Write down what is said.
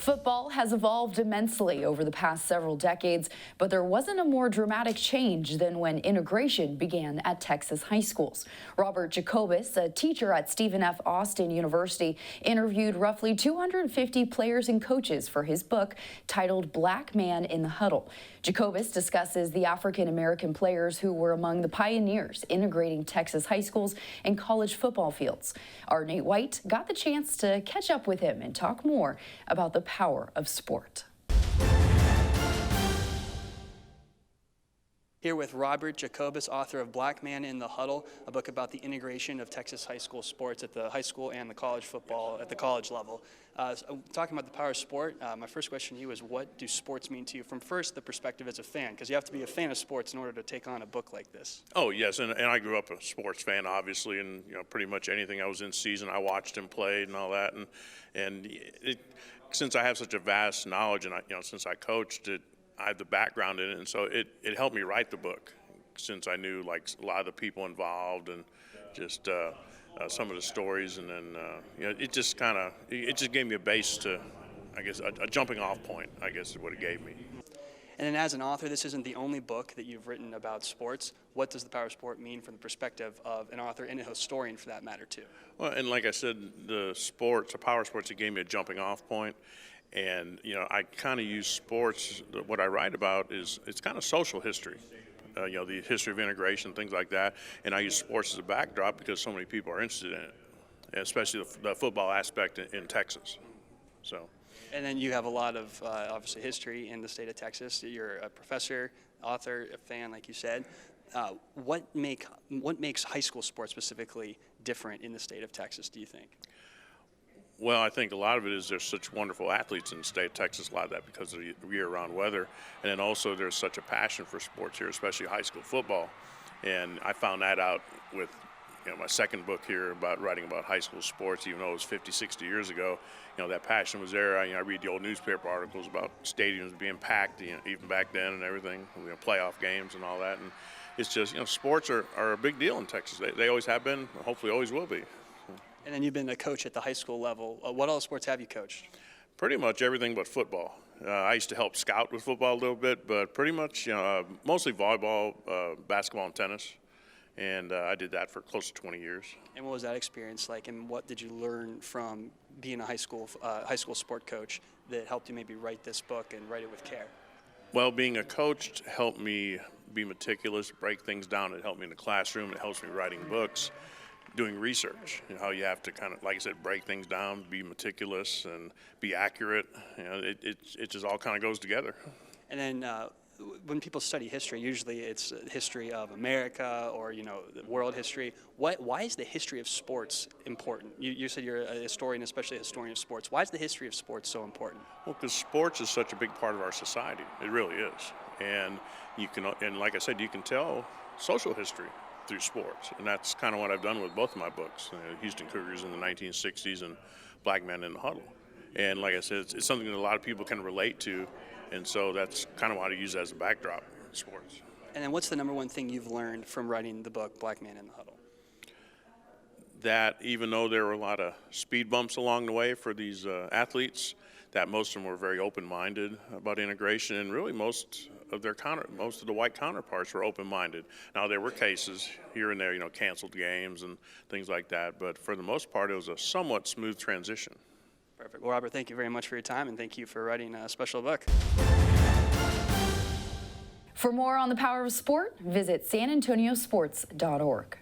Football has evolved immensely over the past several decades, but there wasn't a more dramatic change than when integration began at Texas high schools. Robert Jacobus, a teacher at Stephen F. Austin University, interviewed roughly 250 players and coaches for his book titled Black Man in the Huddle. Jacobus discusses the African-American players who were among the pioneers integrating Texas high schools and college football fields. Our Nate White got the chance to catch up with him and talk more about the power of sport. Here with Robert Jacobus, author of Black Man in the Huddle, a book about the integration of Texas high school sports at the high school and the college football at the college level. Talking about the power of sport, my first question to you is, what do sports mean to you from first the perspective as a fan? Because you have to be a fan of sports in order to take on a book like this. Oh, yes, and I grew up a sports fan, obviously, and pretty much anything I was in season, I watched and played and all that. And since I have such a vast knowledge, and since I coached it, I have the background in it, and so it helped me write the book, since I knew like a lot of the people involved and just some of the stories, and then it just gave me a base to, I guess, a jumping off point, I guess is what it gave me. And then as an author, this isn't the only book that you've written about sports. What does the power of sport mean from the perspective of an author and a historian for that matter too? Well, and like I said, the power sports, it gave me a jumping off point. And, I kind of use sports, what I write about it's kind of social history, the history of integration, things like that. And I use sports as a backdrop because so many people are interested in it, especially the football aspect in Texas. So. And then you have a lot of, obviously, history in the state of Texas. You're a professor, author, a fan, like you said. What makes high school sports specifically different in the state of Texas, do you think? Well, I think a lot of it is there's such wonderful athletes in the state of Texas, a lot of that because of the year-round weather. And then also there's such a passion for sports here, especially high school football. And I found that out with my second book here about writing about high school sports, even though it was 50, 60 years ago. That passion was there. I read the old newspaper articles about stadiums being packed, even back then and everything, playoff games and all that. And it's just, sports are a big deal in Texas. They always have been, hopefully always will be. And then you've been a coach at the high school level. What all sports have you coached? Pretty much everything but football. I used to help scout with football a little bit, but pretty much, mostly volleyball, basketball, and tennis. And I did that for close to 20 years. And what was that experience like, and what did you learn from being a high school sport coach that helped you maybe write this book and write it with care? Well, being a coach helped me be meticulous, break things down. It helped me in the classroom. It helps me writing books, doing research, how you have to kind of, like I said, break things down, be meticulous, and be accurate. It just all kind of goes together. And then when people study history, usually it's history of America or, the world history. Why is the history of sports important? You said you're a historian, especially a historian of sports. Why is the history of sports so important? Well, because sports is such a big part of our society. It really is. And like I said, you can tell social history through sports, and that's kind of what I've done with both of my books, Houston Cougars in the 1960s and Black Man in the Huddle. And like I said, it's something that a lot of people can relate to, and so that's kind of why I use it as a backdrop in sports. And then what's the number one thing you've learned from writing the book Black Man in the Huddle? That even though there were a lot of speed bumps along the way for these athletes, that most of them were very open-minded about integration, and really most of the white counterparts were open-minded. Now there were cases here and there, canceled games and things like that, but for the most part it was a somewhat smooth transition. Perfect. Well, Robert, thank you very much for your time, and thank you for writing a special book. For more on the power of sport, visit sanantoniosports.org.